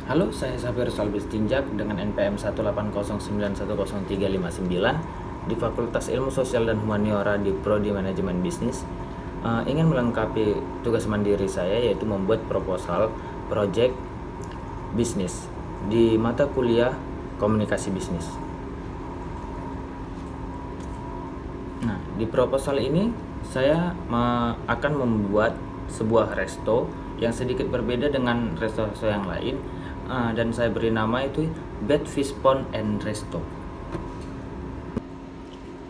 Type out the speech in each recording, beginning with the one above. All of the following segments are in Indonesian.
Halo, saya Safir Salbis Tinjak dengan NPM 180910359 di Fakultas Ilmu Sosial dan Humaniora di Prodi Manajemen Bisnis. Ingin melengkapi tugas mandiri saya, yaitu membuat proposal project bisnis di mata kuliah Komunikasi Bisnis. Nah, di proposal ini saya akan membuat sebuah resto yang sedikit berbeda dengan resto-resto yang lain, dan saya beri nama itu Bed Fish Pond and Resto.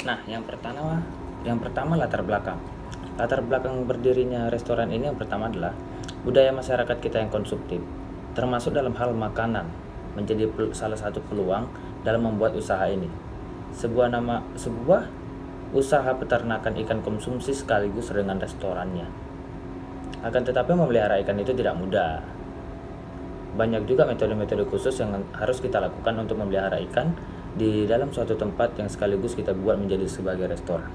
Nah, yang pertama latar belakang. Latar belakang berdirinya restoran ini yang pertama adalah budaya masyarakat kita yang konsumtif, termasuk dalam hal makanan, menjadi salah satu peluang dalam membuat usaha ini. Sebuah usaha peternakan ikan konsumsi sekaligus dengan restorannya. Akan tetapi memelihara ikan itu tidak mudah. Banyak juga metode-metode khusus yang harus kita lakukan untuk memelihara ikan di dalam suatu tempat yang sekaligus kita buat menjadi sebagai restoran.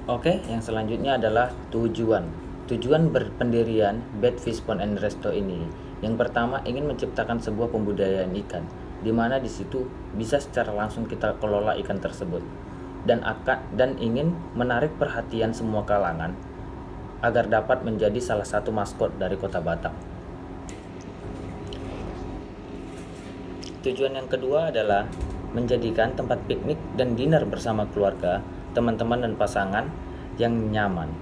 Oke, yang selanjutnya adalah tujuan. Tujuan berpendirian Bed Fish Pond and Resto ini, yang pertama ingin menciptakan sebuah pembudayaan ikan, di mana di situ bisa secara langsung kita kelola ikan tersebut, dan ingin menarik perhatian semua kalangan agar dapat menjadi salah satu maskot dari Kota Batam. Tujuan yang kedua adalah menjadikan tempat piknik dan dinner bersama keluarga, teman-teman dan pasangan yang nyaman.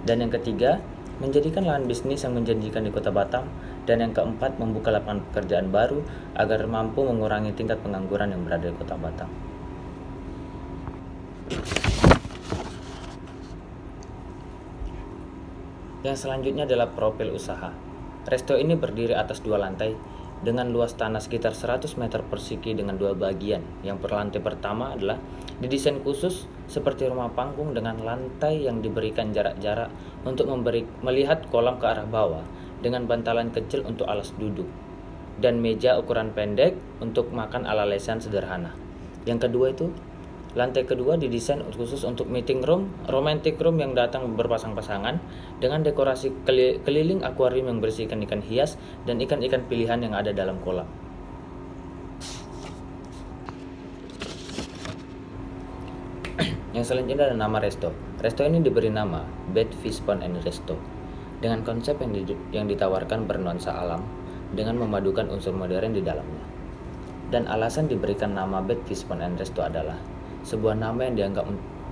Dan yang ketiga, menjadikan lahan bisnis yang menjanjikan di Kota Batam. Dan yang keempat, membuka lapangan pekerjaan baru agar mampu mengurangi tingkat pengangguran yang berada di Kota Batam. Yang selanjutnya adalah profil usaha. Resto ini berdiri atas 2 lantai dengan luas tanah sekitar 100 meter persegi dengan 2 bagian. Yang lantai pertama adalah didesain khusus seperti rumah panggung dengan lantai yang diberikan jarak-jarak untuk melihat kolam ke arah bawah dengan bantalan kecil untuk alas duduk dan meja ukuran pendek untuk makan ala lesehan sederhana. Yang kedua itu lantai kedua didesain khusus untuk meeting room, romantic room yang datang berpasang-pasangan dengan dekorasi keliling akuarium yang berisi ikan-ikan hias dan ikan-ikan pilihan yang ada dalam kolam. Yang selanjutnya adalah nama resto. Resto ini diberi nama Bed Fish Pond and Resto dengan konsep yang ditawarkan bernuansa alam dengan memadukan unsur modern di dalamnya. Dan alasan diberikan nama Bed Fish Pond and Resto adalah sebuah nama yang dianggap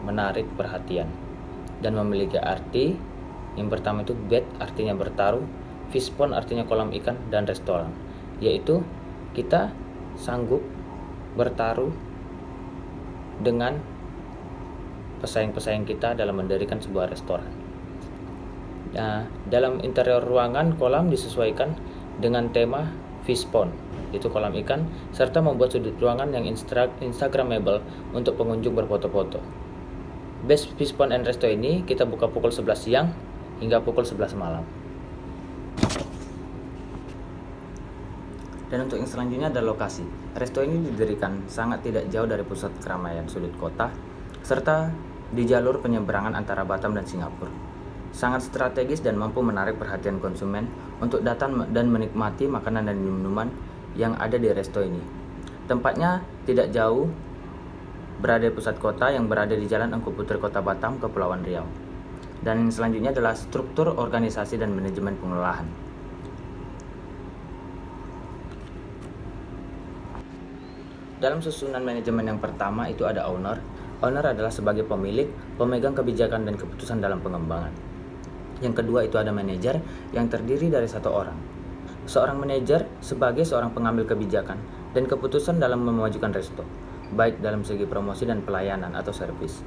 menarik perhatian dan memiliki arti. Yang pertama itu bed artinya bertaruh, fish pond artinya kolam ikan, dan restoran, yaitu kita sanggup bertaruh dengan pesaing-pesaing kita dalam mendirikan sebuah restoran. Nah, dalam interior ruangan kolam disesuaikan dengan tema fish pond, itu kolam ikan, serta membuat sudut ruangan yang instagramable untuk pengunjung berfoto-foto. Best Fish Pond and Resto ini kita buka pukul 11 siang hingga pukul 11 malam. Dan untuk yang selanjutnya adalah lokasi. Resto ini didirikan sangat tidak jauh dari pusat keramaian sudut kota, serta di jalur penyeberangan antara Batam dan Singapura. Sangat strategis dan mampu menarik perhatian konsumen untuk datang dan menikmati makanan dan minuman yang ada di resto ini. Tempatnya tidak jauh berada di pusat kota yang berada di Jalan Engku Putri, Kota Batam, Kepulauan Riau. Dan yang selanjutnya adalah struktur organisasi dan manajemen pengelolaan. Dalam susunan manajemen yang pertama itu ada owner. Owner adalah sebagai pemilik, pemegang kebijakan dan keputusan dalam pengembangan. Yang kedua itu ada manajer yang terdiri dari 1 orang. Seorang manajer sebagai seorang pengambil kebijakan dan keputusan dalam memajukan resto, baik dalam segi promosi dan pelayanan atau servis.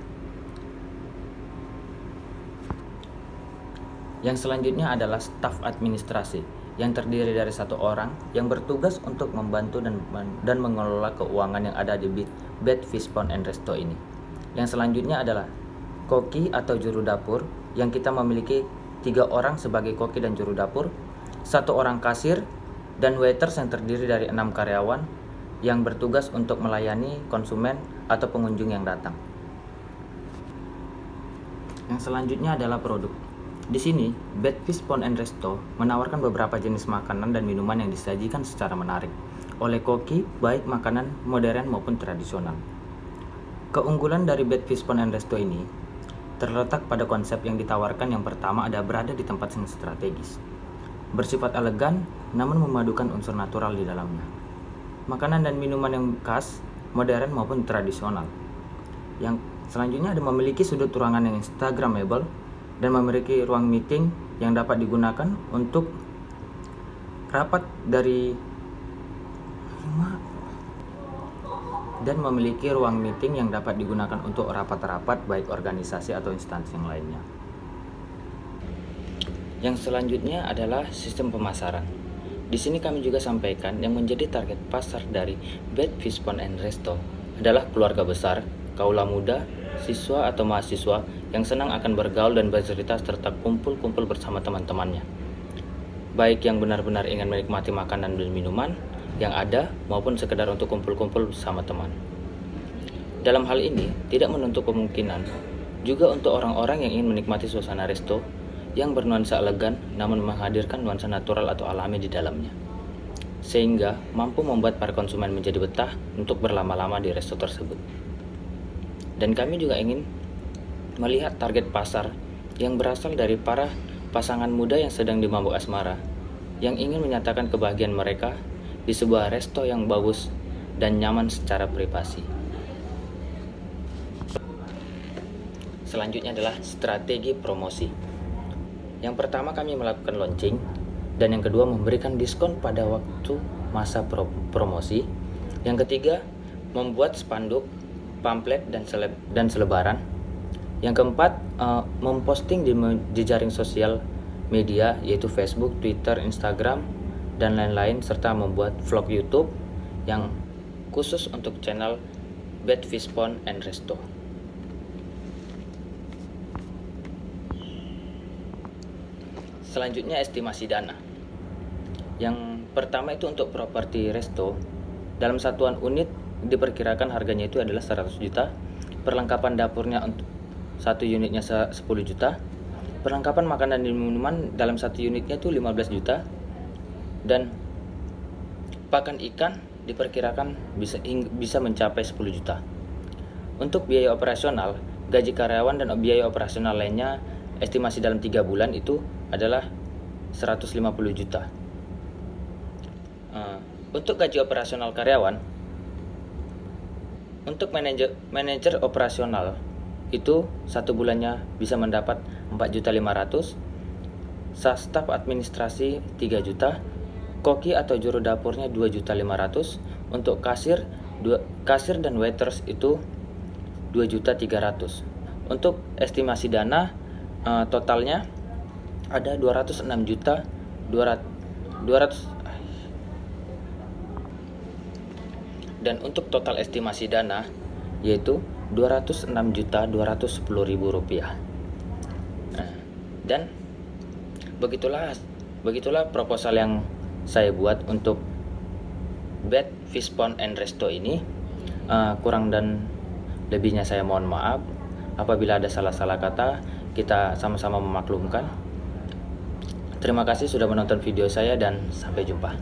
Yang selanjutnya adalah staf administrasi yang terdiri dari 1 orang yang bertugas untuk membantu dan mengelola keuangan yang ada di Bed Fish Pond and Resto ini. Yang selanjutnya adalah koki atau juru dapur yang kita memiliki 3 orang sebagai koki dan juru dapur, 1 orang kasir, dan waiters yang terdiri dari 6 karyawan yang bertugas untuk melayani konsumen atau pengunjung yang datang. Yang selanjutnya adalah produk. Di sini, Bed Fish Pond and Resto menawarkan beberapa jenis makanan dan minuman yang disajikan secara menarik oleh koki, baik makanan modern maupun tradisional. Keunggulan dari Bed Fish Pond and Resto ini terletak pada konsep yang ditawarkan. Yang pertama ada berada di tempat yang strategis, bersifat elegan namun memadukan unsur natural di dalamnya. Makanan dan minuman yang khas, modern maupun tradisional. Yang selanjutnya ada memiliki sudut ruangan yang instagramable dan memiliki ruang meeting yang dapat digunakan untuk rapat rapat-rapat baik organisasi atau instansi yang lainnya. Yang selanjutnya adalah sistem pemasaran. Di sini kami juga sampaikan yang menjadi target pasar dari Bed Fish Pond and Resto adalah keluarga besar, kaula muda, siswa atau mahasiswa yang senang akan bergaul dan bercerita serta kumpul-kumpul bersama teman-temannya. Baik yang benar-benar ingin menikmati makanan dan minuman yang ada maupun sekedar untuk kumpul-kumpul bersama teman. Dalam hal ini tidak menutup kemungkinan juga untuk orang-orang yang ingin menikmati suasana resto yang bernuansa elegan namun menghadirkan nuansa natural atau alami di dalamnya, sehingga mampu membuat para konsumen menjadi betah untuk berlama-lama di resto tersebut. Dan kami juga ingin melihat target pasar yang berasal dari para pasangan muda yang sedang dimabuk asmara, yang ingin menyatakan kebahagiaan mereka di sebuah resto yang bagus dan nyaman secara privasi. Selanjutnya adalah strategi promosi. Yang pertama kami melakukan launching, dan yang kedua memberikan diskon pada waktu masa promosi. Yang ketiga membuat spanduk, pamflet dan selebaran. Yang keempat memposting di jaring sosial media yaitu Facebook, Twitter, Instagram dan lain-lain, serta membuat vlog YouTube yang khusus untuk channel Bed Fish Pond and Resto. Selanjutnya estimasi dana. Yang pertama itu untuk properti resto. Dalam satuan unit diperkirakan harganya itu adalah 100 juta. Perlengkapan dapurnya untuk satu unitnya 10 juta. Perlengkapan makanan dan minuman dalam satu unitnya itu 15 juta. Dan pakan ikan diperkirakan bisa mencapai 10 juta. Untuk biaya operasional, gaji karyawan dan biaya operasional lainnya estimasi dalam 3 bulan itu adalah 150 juta. Untuk gaji operasional karyawan, untuk manajer operasional itu satu bulannya bisa mendapat 4.500.000, staf administrasi 3 juta, koki atau juru dapurnya 2.500.000, untuk kasir dan waiters itu 2.300.000. Untuk estimasi dana totalnya ada 206 juta 200. Dan untuk total estimasi dana yaitu 206.210.000 rupiah. Dan begitulah proposal yang saya buat untuk Bed Fish Pond and Resto ini. Kurang dan lebihnya saya mohon maaf. Apabila ada salah-salah kata, kita sama-sama memaklumkan. Terima kasih sudah menonton video saya dan sampai jumpa.